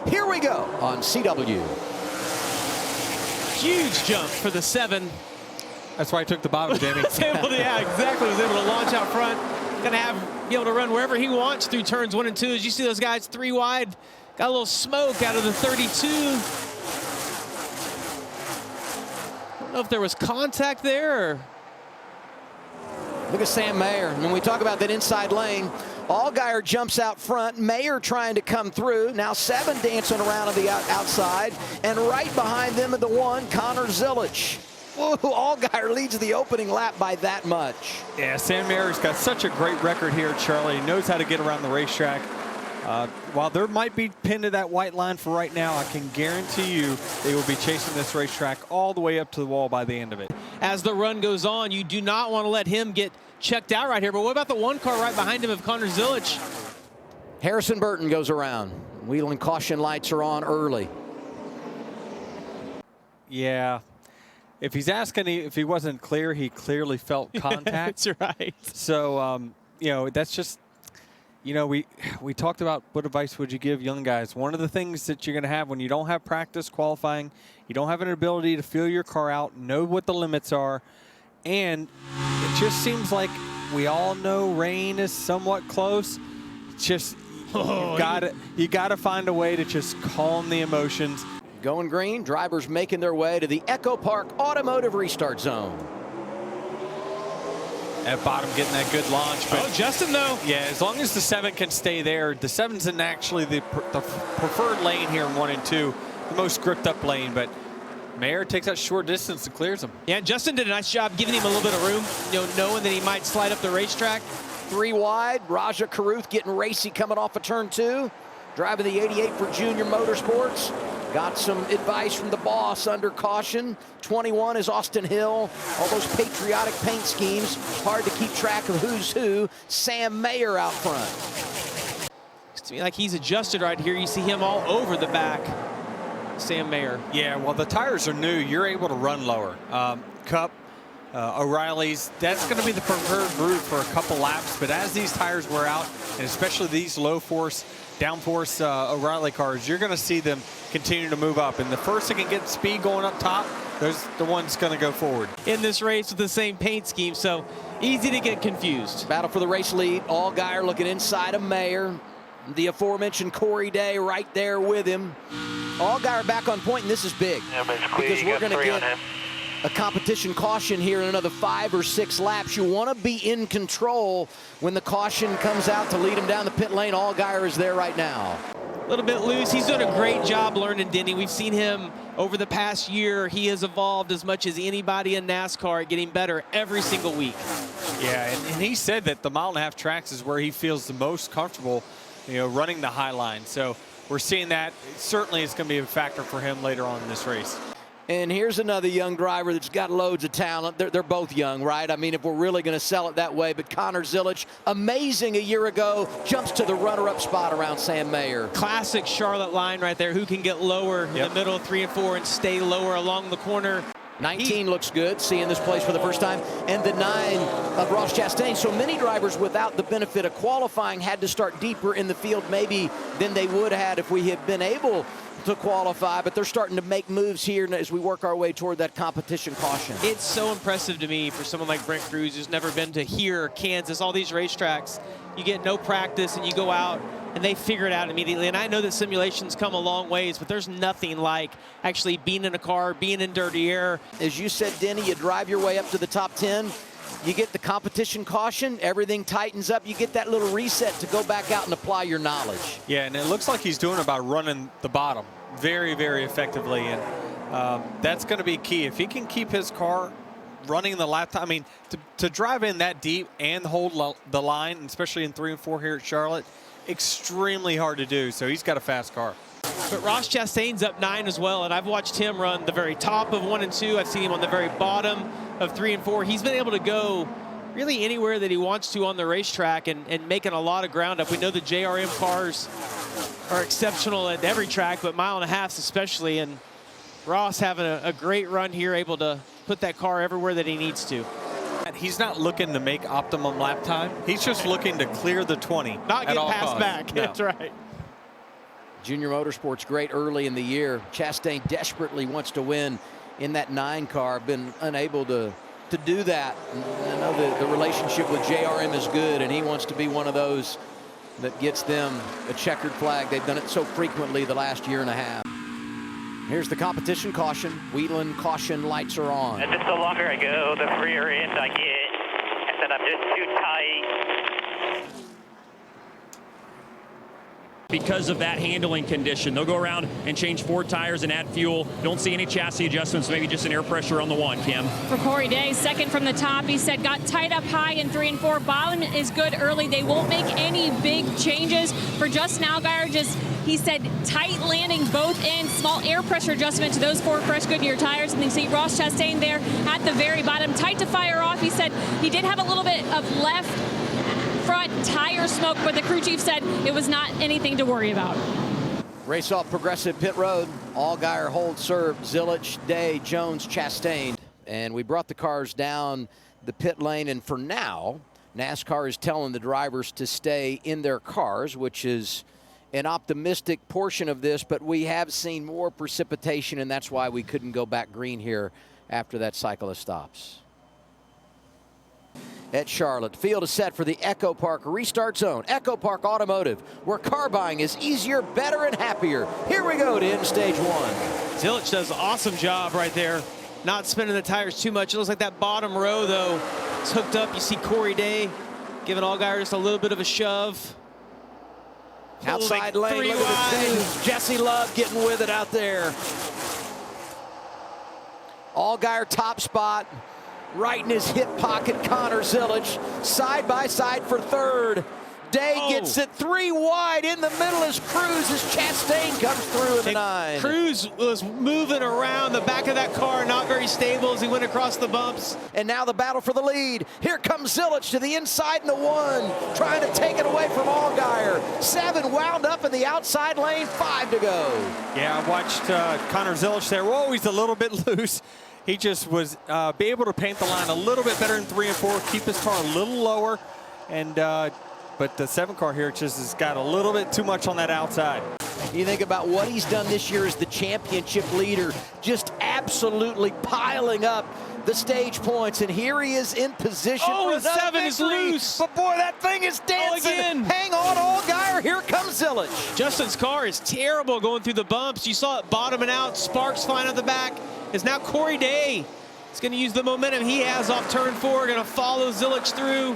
Here we go on CW. Huge jump for the 7. That's why I took the bottom, Jamie. Yeah, exactly. Was able to launch out front. Gonna be able to run wherever he wants through turns 1 and 2. As you see those guys 3 wide, got a little smoke out of the 32. I don't know if there was contact there. Look at Sam Mayer. And when we talk about that inside lane, Allgaier jumps out front. Mayer trying to come through. Now 7 dancing around on the outside. And right behind them at the 1, Connor Zilisch. Whoa, Allgaier leads the opening lap by that much. Yeah, Sam Mayer's got such a great record here at Charlotte. He knows how to get around the racetrack. While there might be pinned to that white line for right now, I can guarantee you they will be chasing this racetrack all the way up to the wall by the end of it. As the run goes on, you do not want to let him get checked out right here. But what about the 1 car right behind him of Connor Zilisch? Harrison Burton goes around. Wheel and caution lights are on early. Yeah. If he's asking if he wasn't clear, he clearly felt contact. That's right. So, you know, that's just, you know, we talked about what advice would you give young guys. One of the things that you're going to have when you don't have practice qualifying, you don't have an ability to feel your car out, know what the limits are, and it just seems like we all know rain is somewhat close. It's just you gotta find a way to just calm the emotions. Going green, drivers making their way to the Echo Park Automotive Restart Zone. At bottom getting that good launch. But Justin though. Yeah, as long as the 7 can stay there. The 7's in actually the preferred lane here in 1 and 2. The most gripped up lane, but Mayer takes that short distance and clears him. Yeah, Justin did a nice job giving him a little bit of room, you know, knowing that he might slide up the racetrack. 3 wide, Raja Caruth getting racy coming off of turn 2. Driving the 88 for Junior Motorsports. Got some advice from the boss under caution. 21 is Austin Hill. All those patriotic paint schemes. Hard to keep track of who's who. Sam Mayer out front. Looks to me like he's adjusted right here. You see him all over the back. Sam Mayer. Yeah, well, the tires are new. You're able to run lower. Cup, O'Reilly's, that's going to be the preferred route for a couple laps. But as these tires wear out, and especially these low force, downforce O'Reilly cars, you're going to see them continue to move up. And the first that can get speed going up top, there's the one's going to go forward. In this race with the same paint scheme, so easy to get confused. Battle for the race lead. Allgaier looking inside of Mayer. The aforementioned Corey Day right there with him. Allgaier back on point, and this is big. Yeah, because we're going to get a competition caution here in another 5 or 6 laps. You want to be in control when the caution comes out to lead him down the pit lane. Allgaier is there right now. A little bit loose. He's doing a great job learning, Denny. We've seen him over the past year. He has evolved as much as anybody in NASCAR, getting better every single week. Yeah, and he said that the 1.5 mile tracks is where he feels the most comfortable, you know, running the high line. So we're seeing that. Certainly it's going to be a factor for him later on in this race. And here's another young driver that's got loads of talent. They're both young, right? I mean, if we're really going to sell it that way. But Connor Zilisch, amazing a year ago, jumps to the runner-up spot around Sam Mayer. Classic Charlotte line right there. Who can get lower in the middle of 3 and 4 and stay lower along the corner. 19 looks good, seeing this place for the first time. And the 9 of Ross Chastain. So many drivers without the benefit of qualifying had to start deeper in the field maybe than they would have if we had been able to qualify, but they're starting to make moves here as we work our way toward that competition caution. It's so impressive to me for someone like Brent Cruz, who's never been to here, Kansas, all these racetracks. You get no practice and you go out and they figure it out immediately. And I know that simulations come a long ways, but there's nothing like actually being in a car, being in dirty air. As you said, Denny, you drive your way up to the top 10. You get the competition caution, everything tightens up. You get that little reset to go back out and apply your knowledge. Yeah, and it looks like he's doing about running the bottom very, very effectively. And that's going to be key. If he can keep his car running the lap time, I mean, to drive in that deep and hold the line, especially in 3 and 4 here at Charlotte, extremely hard to do. So he's got a fast car. But Ross Chastain's up 9 as well, and I've watched him run the very top of 1 and 2. I've seen him on the very bottom of 3 and 4. He's been able to go really anywhere that he wants to on the racetrack and making a lot of ground up. We know the JRM cars are exceptional at every track, but 1.5 miles especially. And Ross having a great run here, able to put that car everywhere that he needs to. He's not looking to make optimum lap time. He's just looking to clear the 20. Not get passed costs. back. No. That's right. Junior Motorsports great early in the year. Chastain desperately wants to win in that 9 car. Been unable to do that. I know the relationship with JRM is good, and he wants to be one of those that gets them a checkered flag. They've done it so frequently the last year and a half. Here's the competition caution. Wheatland caution lights are on. And the longer I go, the freer end I get. I said I'm just too tight. Because of that handling condition, they'll go around and change 4 tires and add fuel. Don't see any chassis adjustments, maybe just an air pressure on the 1, Kim. For Corey Day, second from the top, he said got tight up high in 3 and 4. Bottom is good early. They won't make any big changes. For Justin Allgaier, he said tight landing both ends, small air pressure adjustment to those 4 fresh Goodyear tires. And then you see Ross Chastain there at the very bottom, tight to fire off. He said he did have a little bit of left front tire smoke, but the crew chief said it was not anything to worry about. Race off Progressive Pit Road. Allgaier hold serve. Zilisch, Day, Jones, Chastain. And we brought the cars down the pit lane, and for now, NASCAR is telling the drivers to stay in their cars, which is an optimistic portion of this, but we have seen more precipitation, and that's why we couldn't go back green here after that cycle of stops. At Charlotte, field is set for the Echo Park Restart Zone. Echo Park Automotive, where car buying is easier, better, and happier. Here we go to end stage 1. Zilisch does an awesome job right there, not spinning the tires too much. It looks like that bottom row, though, is hooked up. You see Corey Day giving Allgaier just a little bit of a shove. Outside lane, look at the change. Jesse Love getting with it out there. Allgaier top spot. Right in his hip pocket, Connor Zilisch. Side by side for third. Day gets it 3 wide in the middle as Cruz, as Chastain comes through in the 9. Cruz was moving around the back of that car, not very stable as he went across the bumps. And now the battle for the lead. Here comes Zilisch to the inside in the 1, trying to take it away from Allgaier. 7 wound up in the outside lane, 5 to go. Yeah, I watched Connor Zilisch there. We're always a little bit loose. He just was be able to paint the line a little bit better in 3 and 4, keep his car a little lower, and but the 7 car here just has got a little bit too much on that outside. You think about what he's done this year as the championship leader, just absolutely piling up the stage points, and here he is in position for the 7 is loose. But boy, that thing is dancing. Again. Hang on, Allgaier. Here comes Zilisch. Justin's car is terrible going through the bumps. You saw it bottoming out, sparks flying out the back. Is now Corey Day. He's going to use the momentum he has off turn 4, going to follow Zilisch through.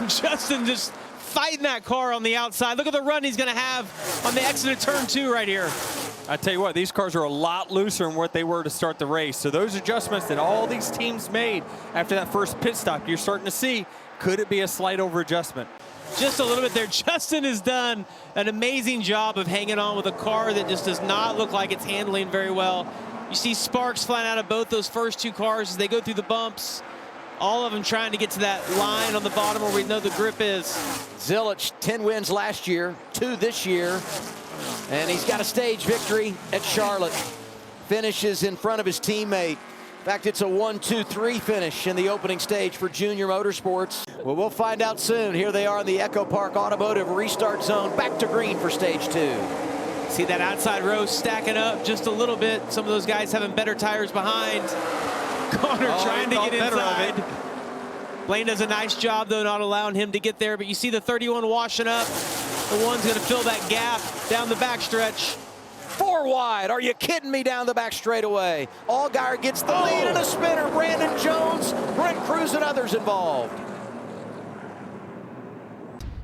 Justin just fighting that car on the outside. Look at the run he's going to have on the exit of turn 2 right here. I tell you what, these cars are a lot looser than what they were to start the race. So those adjustments that all these teams made after that first pit stop, you're starting to see, could it be a slight over adjustment? Just a little bit there. Justin has done an amazing job of hanging on with a car that just does not look like it's handling very well. You see sparks flying out of both those first 2 cars as they go through the bumps. All of them trying to get to that line on the bottom where we know the grip is. Zilisch, 10 wins last year, 2 this year. And he's got a stage victory at Charlotte. Finishes in front of his teammate. In fact, it's a 1-2-3 finish in the opening stage for Junior Motorsports. Well, we'll find out soon. Here they are in the Echo Park Automotive Restart Zone. Back to green for stage 2. See that outside row stacking up just a little bit. Some of those guys having better tires behind. Connor trying to get inside. Blaine does a nice job, though, not allowing him to get there. But you see the 31 washing up. The 1's going to fill that gap down the backstretch. 4 wide. Are you kidding me, down the back straightaway? Allgaier gets the lead in a spinner. Brandon Jones, Brent Cruz, and others involved.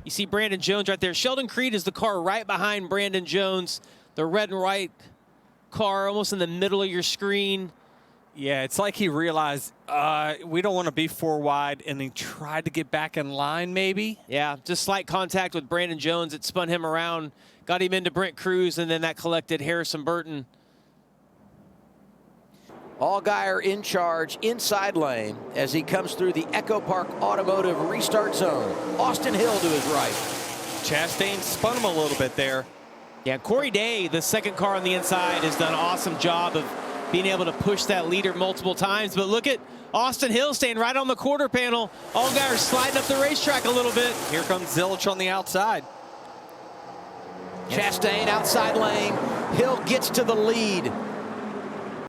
You see Brandon Jones right there. Sheldon Creed is the car right behind Brandon Jones. The red and white car almost in the middle of your screen. Yeah, it's like he realized we don't want to be 4 wide, and he tried to get back in line maybe. Yeah, just slight contact with Brandon Jones. It spun him around, got him into Brent Cruz, and then that collected Harrison Burton. Allgaier in charge, inside lane, as he comes through the Echo Park Automotive Restart Zone. Austin Hill to his right. Chastain spun him a little bit there. Yeah, Corey Day, the second car on the inside, has done an awesome job of being able to push that leader multiple times. But look at Austin Hill staying right on the quarter panel. Allgaier sliding up the racetrack a little bit. Here comes Zilisch on the outside. Chastain outside lane. Hill gets to the lead.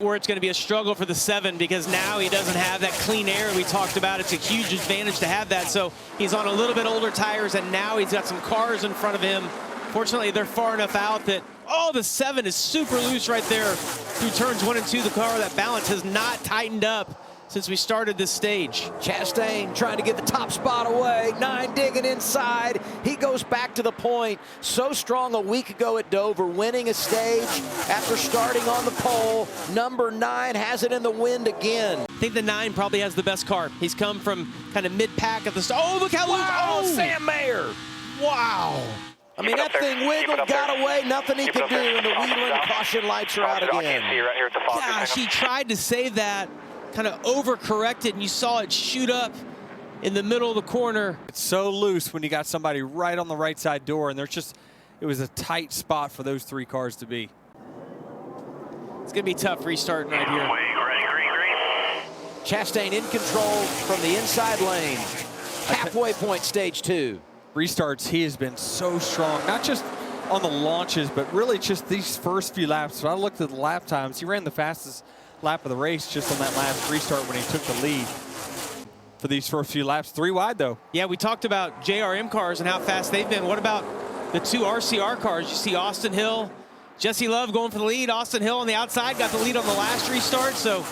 Where it's going to be a struggle for the 7 because now he doesn't have that clean air we talked about. It's a huge advantage to have that. So he's on a little bit older tires, and now he's got some cars in front of him. Fortunately, they're far enough out that, oh, the 7 is super loose right there through turns 1 and 2. The car, that balance has not tightened up since we started this stage. Chastain trying to get the top spot away. 9 digging inside. He goes back to the point. So strong a week ago at Dover, winning a stage after starting on the pole. Number 9 has it in the wind again. I think the 9 probably has the best car. He's come from kind of mid-pack at the start. Oh, look how loose. Wow, Oh, Sam Mayer. wow. I mean, that thing wiggled, got away, nothing he could do, and the Wheeling caution lights are out again. Gosh, he tried to save that, kind of overcorrected, and you saw it shoot up in the middle of the corner. It's so loose when you got somebody right on the right side door, and it was a tight spot for those 3 cars to be. It's going to be tough restarting right here. Chastain in control from the inside lane. Halfway point, stage 2. Restarts, he has been so strong, not just on the launches, but really just these first few laps. So I looked at the lap times. He ran the fastest lap of the race just on that last restart when he took the lead for these first few laps. 3 wide, though. Yeah, we talked about JRM cars and how fast they've been. What about the 2 RCR cars? You see Austin Hill, Jesse Love going for the lead. Austin Hill on the outside got the lead on the last restart. So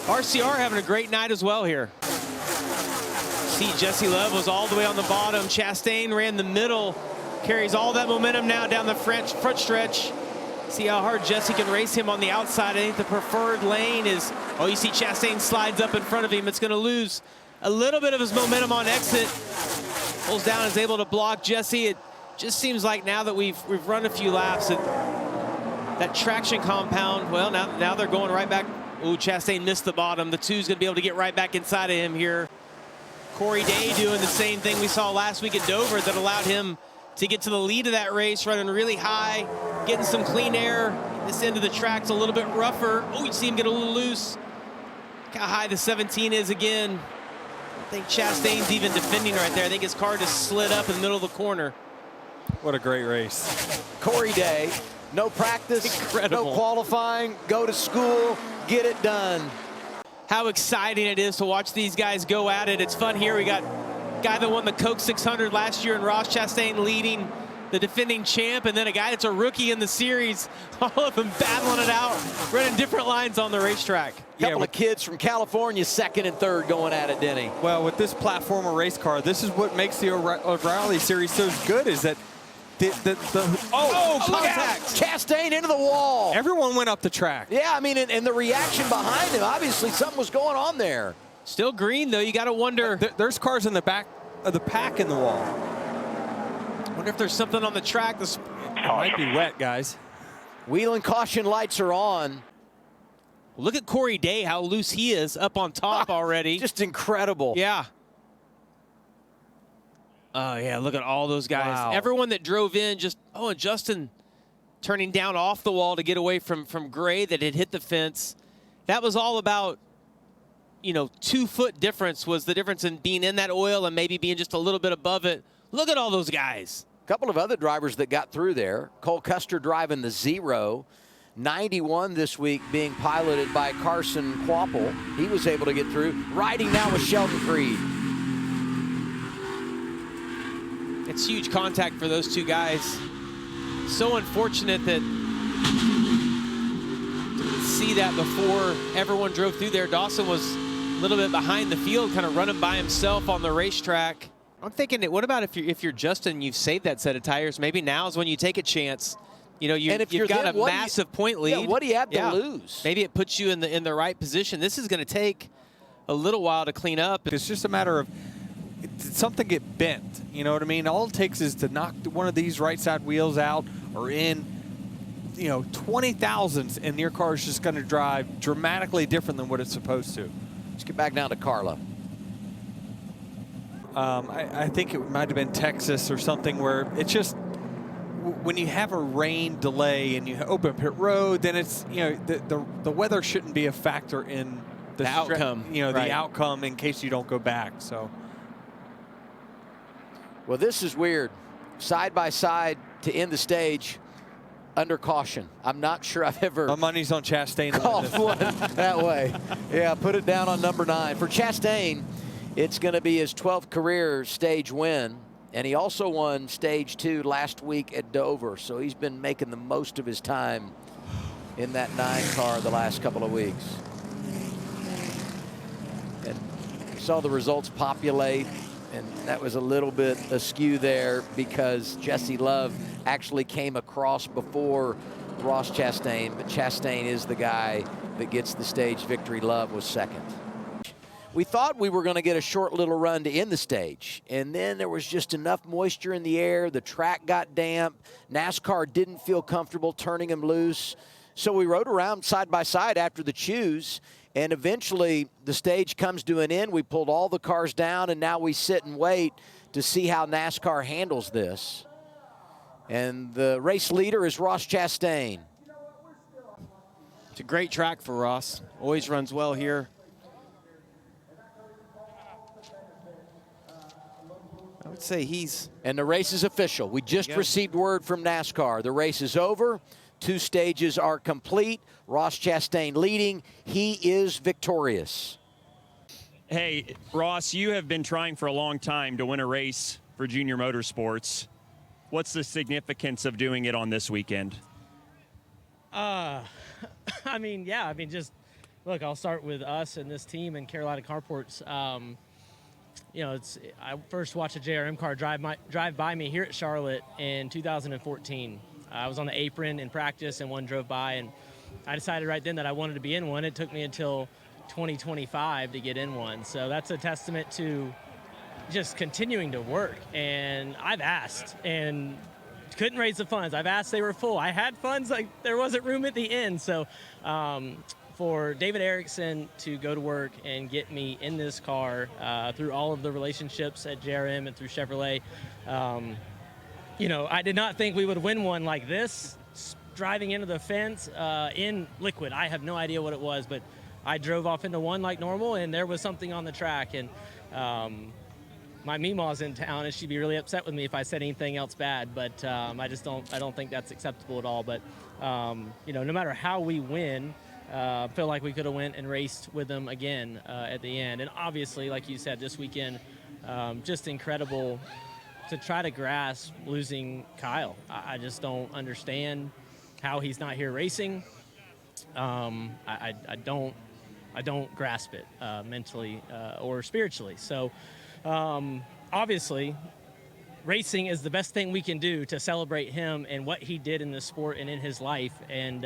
RCR having a great night as well here. See, Jesse Love was all the way on the bottom. Chastain ran the middle, carries all that momentum now down the front stretch. See how hard Jesse can race him on the outside. I think the preferred lane is, oh, you see Chastain slides up in front of him. It's going to lose a little bit of his momentum on exit. Pulls down, is able to block Jesse. It just seems like now that we've run a few laps, that traction compound, well, now they're going right back. Ooh, Chastain missed the bottom. The 2's going to be able to get right back inside of him here. Corey Day doing the same thing we saw last week at Dover that allowed him to get to the lead of that race, running really high, getting some clean air. This end of the track's a little bit rougher. Oh, you see him get a little loose. Look how high the 17 is again. I think Chastain's even defending right there. I think his car just slid up in the middle of the corner. What a great race. Corey Day, no practice, Incredible. no qualifying, go to school, get it done. How exciting it is to watch these guys go at it. It's fun here. We got a guy that won the Coke 600 last year in Ross Chastain leading the defending champ, and then a guy that's a rookie in the series. All of them battling it out, running different lines on the racetrack. Couple of kids from California, 2nd and 3rd going at it, Denny. Well, with this platformer race car, this is what makes the O'Reilly series so good, is that contact! Chastain into the wall. Everyone went up the track. Yeah, I mean, and the reaction behind him, obviously something was going on there. Still green, though. You got to wonder. There's cars in the back of the pack in the wall. Wonder if there's something on the track. This might be wet, guys. Wheeling caution lights are on. Look at Corey Day, how loose he is up on top already. Just incredible. Yeah. Oh, yeah, look at all those guys. Wow. Everyone that drove in just, oh, and Justin turning down off the wall to get away from Gray that had hit the fence. That was all about, 2-foot difference was the difference in being in that oil and maybe being just a little bit above it. Look at all those guys. A couple of other drivers that got through there. Cole Custer driving the 0. 91 this week being piloted by Carson Quapple. He was able to get through. Riding now with Sheldon Creed. It's huge contact for those 2 guys. So unfortunate that didn't see that before everyone drove through there. Dawson was a little bit behind the field, kind of running by himself on the racetrack. I'm thinking that, what about if you're Justin, you've saved that set of tires? Maybe now's when you take a chance. You've got a massive point lead. Yeah, what do you have to lose? Maybe it puts you in the right position. This is going to take a little while to clean up. It's just a matter of something get bent. You know what I mean? All it takes is to knock one of these right side wheels out or in, 20,000s, and your car is just going to drive dramatically different than what it's supposed to. Let's get back down to Carla. I think it might have been Texas or something where it's just when you have a rain delay and you open pit road, then it's the weather shouldn't be a factor in the outcome. The outcome in case you don't go back. So. Well, this is weird. Side by side to end the stage. under caution. I'm not sure I've ever My money's on Chastain. called one that way. Yeah, put it down on number 9. For Chastain, it's going to be his 12th career stage win, and he also won stage 2 last week at Dover, so he's been making the most of his time in that 9 car the last couple of weeks. And saw the results populate, and that was a little bit askew there because Jesse Love actually came across before Ross Chastain, but Chastain is the guy that gets the stage victory. Love was second. We thought we were going to get a short little run to end the stage, and then there was just enough moisture in the air. The track got damp. NASCAR didn't feel comfortable turning him loose. So we rode around side by side after the choose, and eventually the stage comes to an end. We pulled all the cars down, and now we sit and wait to see how NASCAR handles this. And the race leader is Ross Chastain. It's a great track for Ross. Always runs well here. I would say he's... And the race is official. We just received word from NASCAR. The race is over. 2 stages are complete. Ross Chastain leading. He is victorious. Hey, Ross, you have been trying for a long time to win a race for Junior Motorsports. What's the significance of doing it on this weekend? I mean, just look, I'll start with us and this team and Carolina Carports. You know, I first watched a JRM car drive by me here at Charlotte in 2014. I was on the apron in practice and one drove by, and I decided right then that I wanted to be in one. It took me until 2025 to get in one. So that's a testament to just continuing to work. And I've asked and couldn't raise the funds. I've asked, they were full. I had funds, like there wasn't room at the end. So for David Erickson to go to work and get me in this car through all of the relationships at JRM and through Chevrolet, you know, I did not think we would win one like this, driving into the fence in liquid. I have no idea what it was, but I drove off into one like normal, and there was something on the track. And my Meemaw's in town, and she'd be really upset with me if I said anything else bad. But I don't think that's acceptable at all. But you know, no matter how we win, I feel like we could have went and raced with them again at the end. And obviously, like you said, this weekend, just incredible to try to grasp losing Kyle. I just don't understand how he's not here racing. I don't grasp it mentally or spiritually. So obviously, racing is the best thing we can do to celebrate him and what he did in the sport and in his life. And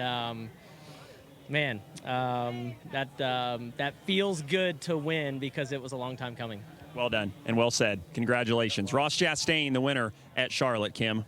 man, that feels good to win because it was a long time coming. Well done and well said. Congratulations. Ross Chastain, the winner at Charlotte, Kim.